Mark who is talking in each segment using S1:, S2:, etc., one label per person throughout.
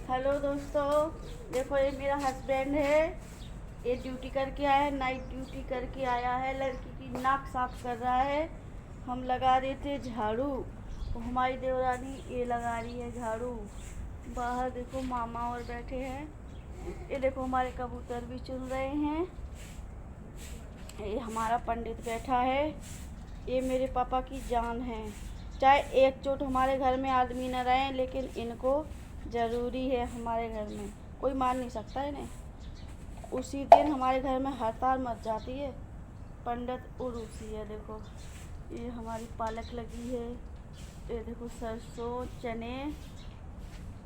S1: Hello दोस्तों, देखो ये मेरा हस्बैंड है। ये ड्यूटी करके आया है, नाइट ड्यूटी करके आया है। लड़की की नाक साफ कर रहा है। हम लगा रहे थे झाड़ू, तो हमारी देवरानी ये लगा रही है झाड़ू। बाहर देखो मामा और बैठे हैं। ये देखो हमारे कबूतर भी चुन रहे हैं। ये हमारा पंडित बैठा है। ये मेरे पापा की जान है। चाहे एक चोट हमारे घर में आदमी न रहे, लेकिन इनको ज़रूरी है हमारे घर में। कोई मार नहीं सकता इन्हें। उसी दिन हमारे घर में हड़ताल मच जाती है। पंडित उर्वशी है। देखो ये हमारी पालक लगी है। ये देखो सरसों चने।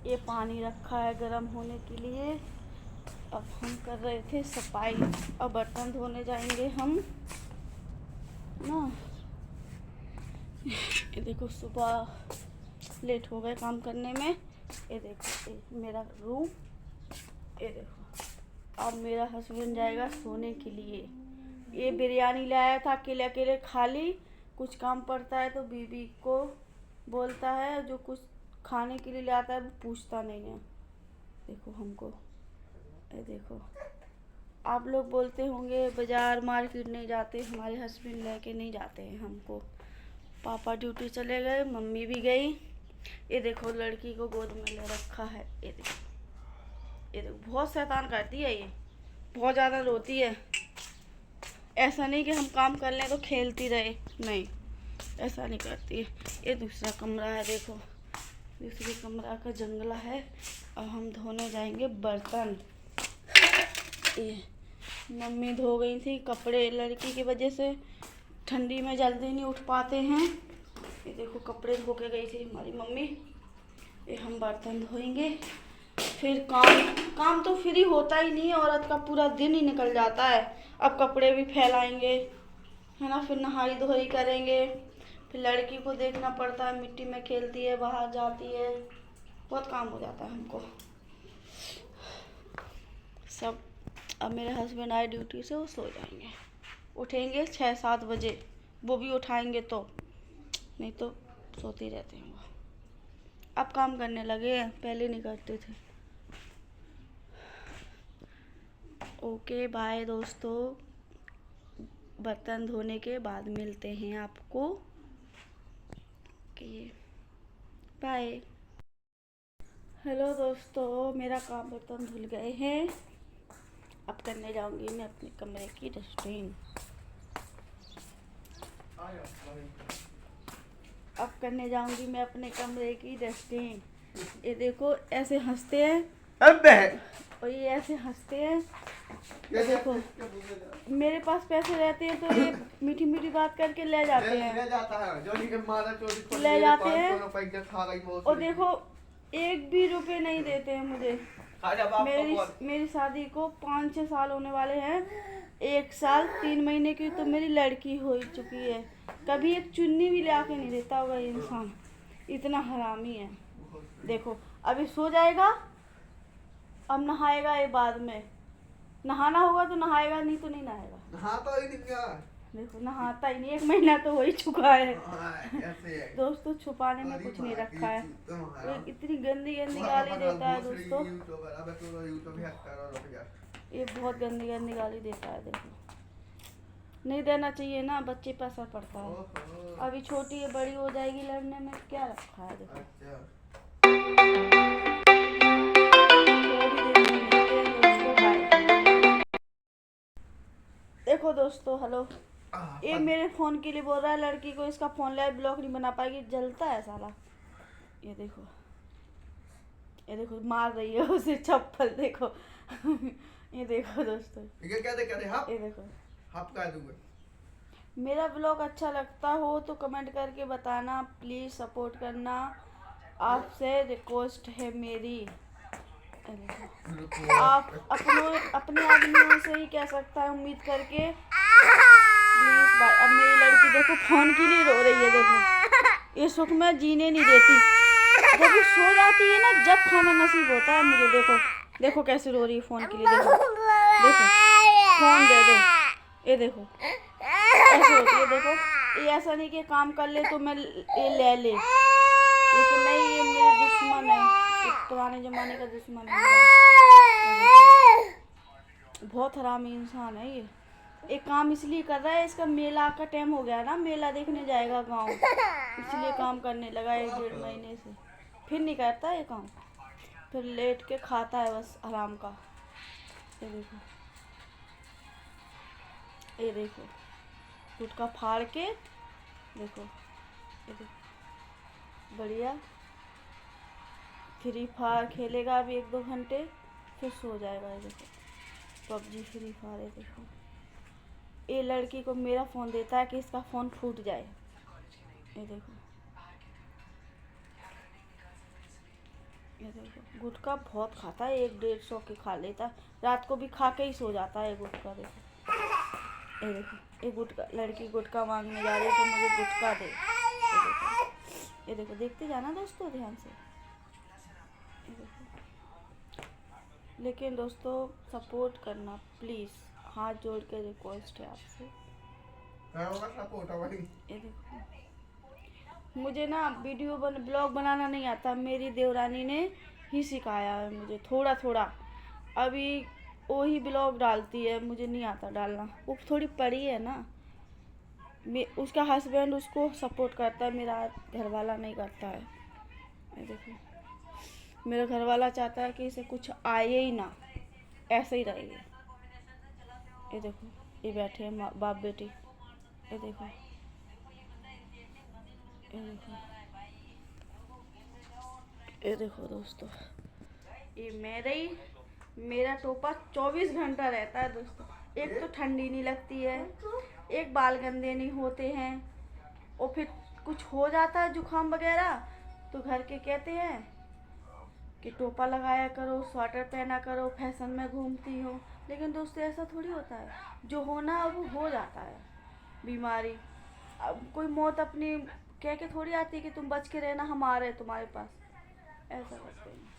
S1: ये पानी रखा है गर्म होने के लिए। अब हम कर रहे थे सफाई। अब बर्तन धोने जाएंगे हम ना। ये देखो सुबह लेट हो गए काम करने में। ये देखो ये मेरा रूम। ये देखो अब मेरा हस्बैंड जाएगा सोने के लिए। ये बिरयानी लाया था, अकेले अकेले खा ली। कुछ काम पड़ता है तो बीबी को बोलता है, जो कुछ खाने के लिए लाता है वो पूछता नहीं है। देखो हमको, ये देखो आप लोग बोलते होंगे बाज़ार मार्केट नहीं जाते, हमारे हस्बैंड लेके नहीं जाते हैं हमको। पापा ड्यूटी चले गए, मम्मी भी गई। ये देखो लड़की को गोद में ले रखा है। ये देखो बहुत शैतान करती है ये, बहुत ज़्यादा रोती है। ऐसा नहीं कि हम काम कर लें तो खेलती रहे, नहीं ऐसा नहीं करती है। ये दूसरा कमरा है, देखो दूसरी कमरा का जंगला है। अब हम धोने जाएंगे बर्तन। ये मम्मी धो गई थी कपड़े, लड़की की वजह से ठंडी में जल्दी नहीं उठ पाते हैं। ये देखो कपड़े धो के गई थी हमारी मम्मी। ये हम बर्तन धोएंगे, फिर काम तो फ्री होता ही नहीं है। औरत का पूरा दिन ही निकल जाता है। अब कपड़े भी फैलाएंगे, है ना, फिर नहाई धोई करेंगे। फिर लड़की को देखना पड़ता है, मिट्टी में खेलती है, बाहर जाती है, बहुत काम हो जाता है हमको सब। अब मेरे हस्बैंड आए ड्यूटी से, वो सो जाएंगे, उठेंगे 6-7 बजे। वो भी उठाएंगे तो, नहीं तो सोते रहते हैं वो। अब काम करने लगे हैं, पहले नहीं करते थे। ओके बाय दोस्तों, बर्तन धोने के बाद मिलते हैं आपको। Okay bye. हेलो दोस्तों, मेरा काम बर्तन धुल गए हैं। अब करने जाऊंगी मैं अपने कमरे की डस्टिंग। अब करने जाऊंगी मैं अपने कमरे की डस्टिंग। ये देखो ऐसे हंसते हैं, और ये ऐसे हंसते हैं। ये देखो मेरे पास पैसे रहते हैं तो ये मीठी मीठी बात करके ले जाते हैं, ले जाते हैं। और देखो 1 भी रुपए नहीं देते हैं मुझे। मेरी शादी को 5-6 साल होने वाले हैं। 1 साल 3 महीने की तो मेरी लड़की हो चुकी है। कभी एक चुन्नी भी ला के नहीं देता होगा ये इंसान, इतना हरामी है। देखो अभी सो जाएगा, अब नहाएगा ये बाद में। नहाना होगा तो नहाएगा, नहीं तो नहीं नहाएगा।
S2: नहाता ही नहीं।
S1: देखो नहाता ही नहीं, 1 महीना तो हो ही चुका है। दोस्तों छुपाने में कुछ नहीं रखा है। वो इतनी गंदी गंदी गाली देता है दोस्तों, ये बहुत गंदी गंदी गाली देता है। देखो नहीं देना चाहिए ना, बच्चे पर असर पड़ता है। अभी छोटी है, बड़ी हो जाएगी लड़ने में, क्या रखा है। देखो दोस्तों हेलो, ये मेरे फ़ोन के लिए बोल रहा है, लड़की को इसका फ़ोन ले, ब्लॉक नहीं बना पाएगी, जलता है साला। ये देखो, ये देखो मार रही है उसे चप्पल। देखो ये देखो दोस्तों,
S2: ये क्या देखे आप?
S1: ये देखो।
S2: आप क्या दूंगे?
S1: मेरा ब्लॉग अच्छा लगता हो तो कमेंट करके बताना, प्लीज़ सपोर्ट करना, आपसे रिक्वेस्ट है मेरी। आप अपने आदमियों से ही कह सकता है, उम्मीद करके प्लीज़ भाई। अब मेरी लड़की देखो फ़ोन के लिए रो रही है। देखो ये सुख में जीने नहीं देती। जब ये सो जाती है ना, जब खाना नसीब होता है मुझे। देखो देखो कैसे रो रही है फ़ोन के लिए। देखो देखो फ़ोन दे दो। ये देखो ऐसे होती है। देखो ये ऐसा नहीं कि काम कर ले तो मैं ये ले ले, लेकिन नहीं, ये मेरे दुश्मन है। पुराने ज़माने का दुश्मन है। बहुत हरामी इंसान है ये। एक काम इसलिए कर रहा है, इसका मेला का टाइम हो गया ना, मेला देखने जाएगा गांव, इसलिए काम करने लगा 1-1.5 महीने से। फिर नहीं करता ये काम, फिर लेट के खाता है बस आराम का। ये देखो, ये देखो गुटखा फाड़ के, देखो ये देखो बढ़िया। फ्री फायर खेलेगा अभी 1-2 घंटे, फिर सो जाएगा। ये देखो पबजी फ्री फायर। ये देखो ये लड़की को मेरा फ़ोन देता है कि इसका फ़ोन फूट जाए। ये देखो, ये देखो गुटखा बहुत खाता है, 100-150 की खा लेता है, रात को भी खा के ही सो जाता है गुटखा। देखो ये देखो, ये गुटखा, लड़की गुटखा मांगने जा रही है तो मुझे गुटखा दे। ये देखो देखते जाना दोस्तों ध्यान से। ये देखो, लेकिन दोस्तों सपोर्ट करना प्लीज़, हाथ जोड़ के रिक्वेस्ट है आपसे। ये देखो, मुझे ना ब्लॉग बनाना नहीं आता, मेरी देवरानी ने ही सिखाया है मुझे थोड़ा थोड़ा। अभी वो ही ब्लॉग डालती है, मुझे नहीं आता डालना, वो थोड़ी पड़ी है ना। उसका हस्बैंड उसको सपोर्ट करता है, मेरा घर वाला नहीं करता है। ये देखो, मेरा घर वाला चाहता है कि इसे कुछ आए ही ना, ऐसे ही रहेगी। ये देखो, ये बैठे हैं बाप बेटी। ये देखो, ये देखो, ये देखो दोस्तों, ये मेरा टोपा 24 घंटा रहता है दोस्तों। एक तो ठंडी नहीं लगती है, एक बाल गंदे नहीं होते हैं, और फिर कुछ हो जाता है जुकाम वगैरह तो घर के कहते हैं कि टोपा लगाया करो, स्वेटर पहना करो, फैशन में घूमती हो। लेकिन दोस्तों ऐसा थोड़ी होता है, जो होना है वो हो जाता है बीमारी। अब कोई मौत अपनी कह के थोड़ी आती है कि तुम बच के रहना, हम आ रहे हैं तुम्हारे पास, ऐसा करते हैं।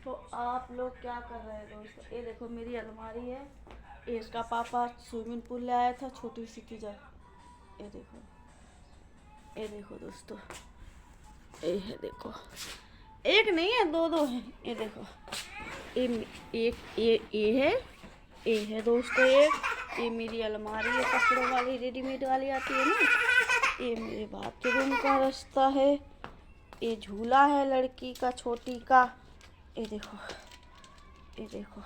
S1: तो आप लोग क्या कर रहे हैं दोस्तों? ये देखो मेरी अलमारी है, ये इसका पापा स्विमिंग पूल ले आया था, छोटी सी टीजर। ये देखो, ये देखो दोस्तों, ये है देखो, एक नहीं है 2-2 है। ये देखो, ये है दोस्तों, ये मेरी अलमारी है, कपड़ों वाली रेडीमेड वाली आती है ना। ये मेरे बाथरूम का रास्ता है, ये झूला है लड़की का छोटी का। ये देखो, ये देखो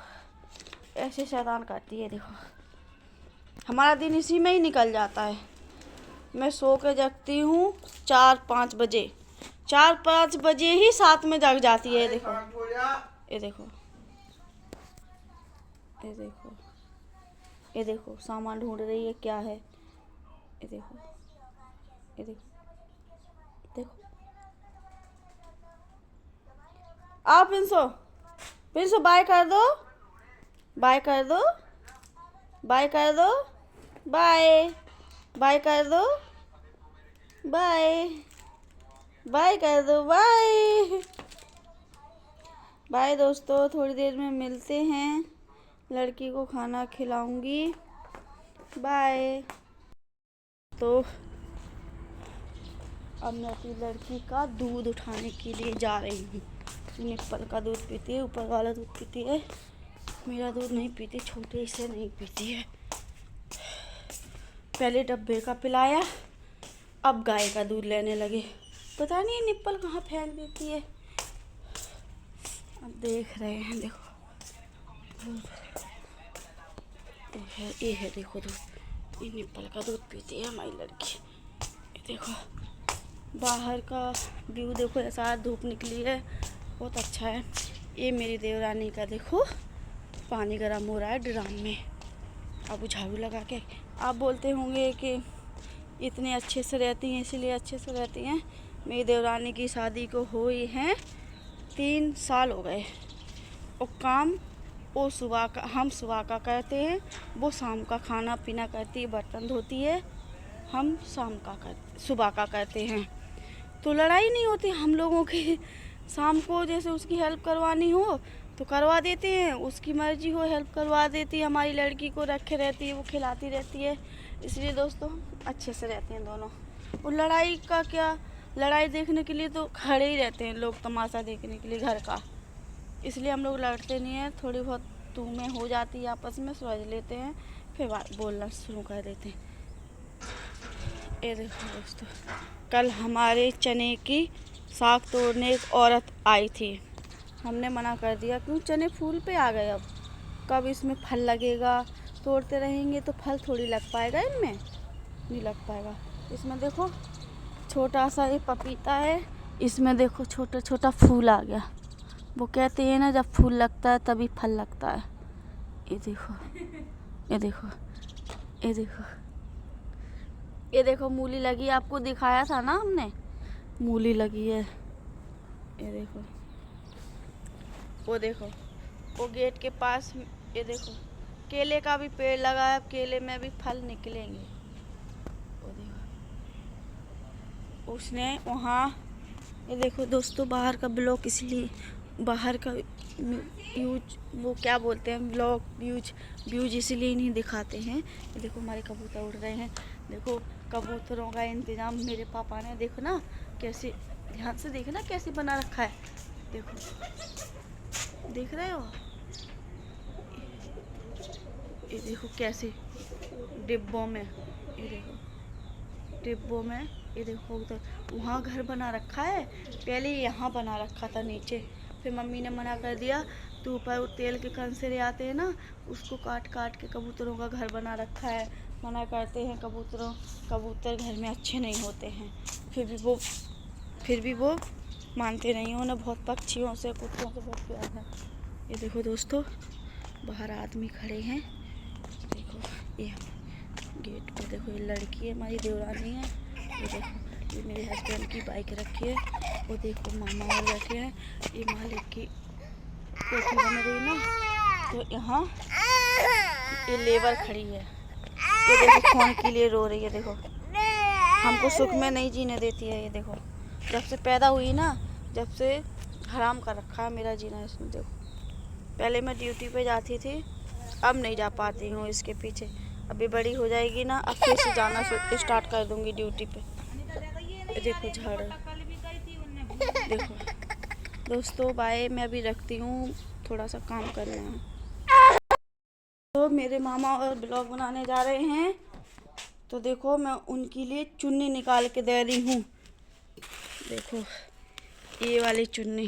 S1: ऐसे शैतान करती है। देखो हमारा दिन इसी में ही निकल जाता है। मैं सो के जगती हूँ 4-5 बजे, 4-5 बजे ही 7 में जग जाती है। ये देखो, ये देखो, ये देखो, ये देखो सामान ढूंढ रही है, क्या है। ये देखो, ये देखो, देखो आओ पिंसो बाय कर दो, बाय कर दो, बाय कर दो, बाय बाय कर दो, बाय बाय कर दो, बाय बाय दोस्तों। थोड़ी देर में मिलते हैं, लड़की को खाना खिलाऊंगी, बाय। तो अब मैं अपनी लड़की का दूध उठाने के लिए जा रही हूँ। निप्पल का दूध पीती है, ऊपर वाला दूध पीती है, मेरा दूध नहीं पीती, छोटे से नहीं पीती है। पहले डब्बे का पिलाया, अब गाय का दूध लेने लगे। पता नहीं निप्पल कहाँ फेंक देती है। अब देख रहे हैं, देखो ये है देखो दूध, ये निप्पल का दूध पीती है हमारी लड़की। ये देखो बाहर का व्यू देखो, ऐसा धूप निकली है, बहुत अच्छा है। ये मेरी देवरानी का देखो पानी गर्म हो रहा है ड्राम में। अब झाड़ू लगा के, आप बोलते होंगे कि इतने अच्छे से रहती हैं इसीलिए अच्छे से रहती हैं। मेरी देवरानी की शादी को हुई हैं 3 साल हो गए, और काम वो सुबह का, हम सुबह का करते हैं, वो शाम का खाना पीना करती है, बर्तन धोती है, हम सुबह का करते हैं। तो लड़ाई नहीं होती हम लोगों की। शाम को जैसे उसकी हेल्प करवानी हो तो करवा देते हैं, उसकी मर्जी हो हेल्प करवा देती है। हमारी लड़की को रखे रहती है, वो खिलाती रहती है, इसलिए दोस्तों अच्छे से रहते हैं दोनों। और लड़ाई का क्या, लड़ाई देखने के लिए तो खड़े ही रहते हैं लोग, तमाशा देखने के लिए घर का। इसलिए हम लोग लड़ते नहीं हैं, थोड़ी बहुत तू में हो जाती है आपस में, समझ लेते हैं, फिर बोलना शुरू कर देते हैं। ये देखो दोस्तों, कल हमारे चने की साग तोड़ने एक औरत आई थी। हमने मना कर दिया, क्यों, चने फूल पे आ गए, अब कब इसमें फल लगेगा, तोड़ते रहेंगे तो फल थोड़ी लग पाएगा, इनमें नहीं लग पाएगा। इसमें देखो छोटा सा ये पपीता है, इसमें देखो छोटा छोटा फूल आ गया। वो कहते हैं ना, जब फूल लगता है तभी फल लगता है। ये देखो, ये देखो, ये देखो, ये देखो मूली लगी, आपको दिखाया था ना हमने, मूली लगी है। ये देखो, वो देखो, वो गेट के पास, ये देखो केले का भी पेड़ लगा है, अब केले में भी फल निकलेंगे। वो देखो उसने वहाँ, ये देखो दोस्तों, बाहर का ब्लॉक, इसलिए बाहर का यूज, वो क्या बोलते हैं, ब्लॉक व्यूज इसलिए नहीं दिखाते हैं। ये देखो हमारे कबूतर उड़ रहे हैं, देखो कबूतरों का इंतज़ाम मेरे पापा ने, देखो ना कैसे, ध्यान से देखो ना कैसे बना रखा है। देखो, देख रहे हो, ये देखो कैसे डिब्बों में, ये देखो डिब्बों में, ये देखो उधर वहाँ घर बना रखा है, पहले यहाँ बना रखा था नीचे, फिर मम्मी ने मना कर दिया, तो ऊपर तेल के कंसरे आते हैं ना, उसको काट काट के कबूतरों का घर बना रखा है। मना करते हैं कबूतर घर में अच्छे नहीं होते हैं, फिर भी वो मानते नहीं हैं। उन्हें बहुत पक्षियों से, कुत्तों से बहुत प्यार है। ये देखो दोस्तों, बाहर आदमी खड़े हैं, देखो ये गेट पर, देखो ये लड़की है, हमारी देवरानी है। ये देखो, ये मेरे हस्बैंड की बाइक रखी है, वो देखो मामा और बैठे हैं, ये मालिक की कोठी बन रही ना, तो यहाँ ये लेबर खड़ी है, ये देखो फोन के लिए रो रही है। देखो हमको सुख में नहीं जीने देती है। ये देखो जब से पैदा हुई ना, जब से हराम कर रखा है मेरा जीना इसने। देखो पहले मैं ड्यूटी पे जाती थी, अब नहीं जा पाती हूँ इसके पीछे। अभी बड़ी हो जाएगी ना, अब फिर से जाना स्टार्ट कर दूँगी ड्यूटी पे। देखो झाड़, देखो दोस्तों बाय, मैं अभी रखती हूँ, थोड़ा सा काम करना है। तो मेरे मामा और ब्लॉग बनाने जा रहे हैं, तो देखो मैं उनके लिए चुन्नी निकाल के दे रही हूँ। देखो ये वाली चुन्नी,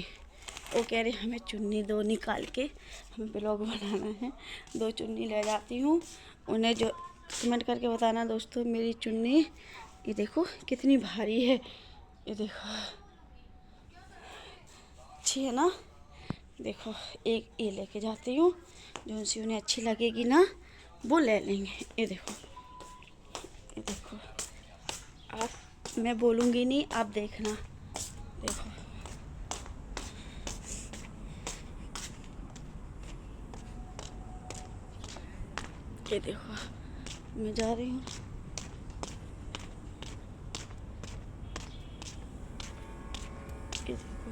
S1: वो कह रहे हमें चुन्नी दो निकाल के, हमें ब्लॉग बनाना है। 2 चुन्नी ले जाती हूँ, उन्हें जो कमेंट करके बताना दोस्तों मेरी चुन्नी, ये देखो कितनी भारी है, ये देखो अच्छी है ना। देखो एक ये लेके जाती हूँ, जो सी उन्हें अच्छी लगेगी ना वो ले लेंगे। ये देखो, ये देखो, आप, मैं बोलूँगी नहीं, आप देखना। देखो ये देखो, मैं जा रही हूँ। ये देखो,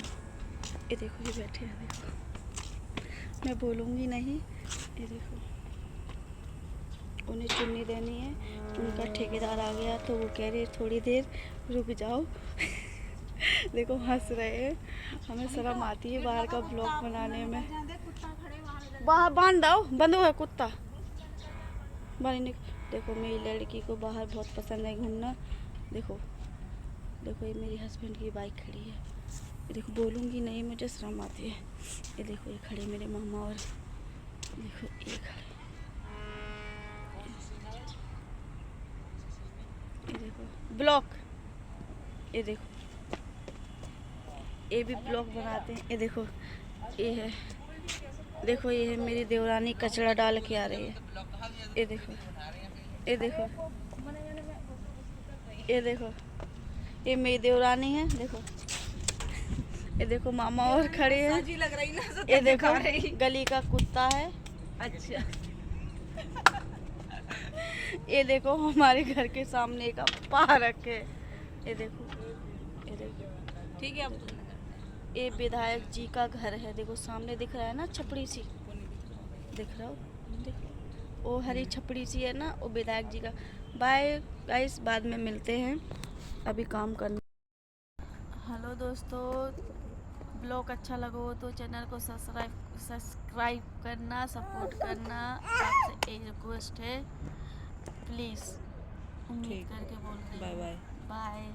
S1: ये देखो, ये बैठे हैं, देखो मैं बोलूँगी नहीं। ये देखो उन्हें चुन्नी देनी है, उनका ठेकेदार आ गया, तो वो कह रहे थोड़ी देर रुक जाओ। देखो हंस रहे हैं, हमें शर्म आती है बाहर का ब्लॉग बनाने में। बाहर बांध दो, बंदो है कुत्ता बाहर। देखो मेरी लड़की को बाहर बहुत पसंद है घूमना। देखो देखो, ये मेरी हस्बैंड की बाइक खड़ी है। ये देखो बोलूँगी नहीं, मुझे शर्म आती है। ये देखो ये खड़े मेरे मामा, और देखो ये खड़े, ये देखो ब्लॉग, ये देखो ये भी ब्लॉग बनाते हैं। ये देखो ये है, देखो ये है मेरी देवरानी, कचरा डाल के आ रही है। ये देखो, ये देखो, ये देखो, ये मेरी देवरानी है। देखो ये देखो मामा और खड़े हैं। ये देखो गली का कुत्ता है। अच्छा ये देखो हमारे घर के सामने का पार्क है। ये देखो, ये देखो, ठीक है। अब ये विधायक जी का घर है, देखो सामने दिख रहा है ना, छपड़ी सी दिख रहा हो, देखो वो हरी छपड़ी सी है ना, वो विधायक जी का। बाय गाइस, बाद में मिलते हैं, अभी काम करना। हेलो दोस्तों, ब्लॉग अच्छा लगो तो चैनल को सब्सक्राइब करना, सपोर्ट करना। आपसे एक रिक्वेस्ट है, प्लीज़। उम्मीद
S3: ठीक है।
S1: करके बोल रही
S3: बाय
S1: हूँ।
S3: बाय।
S1: बाय।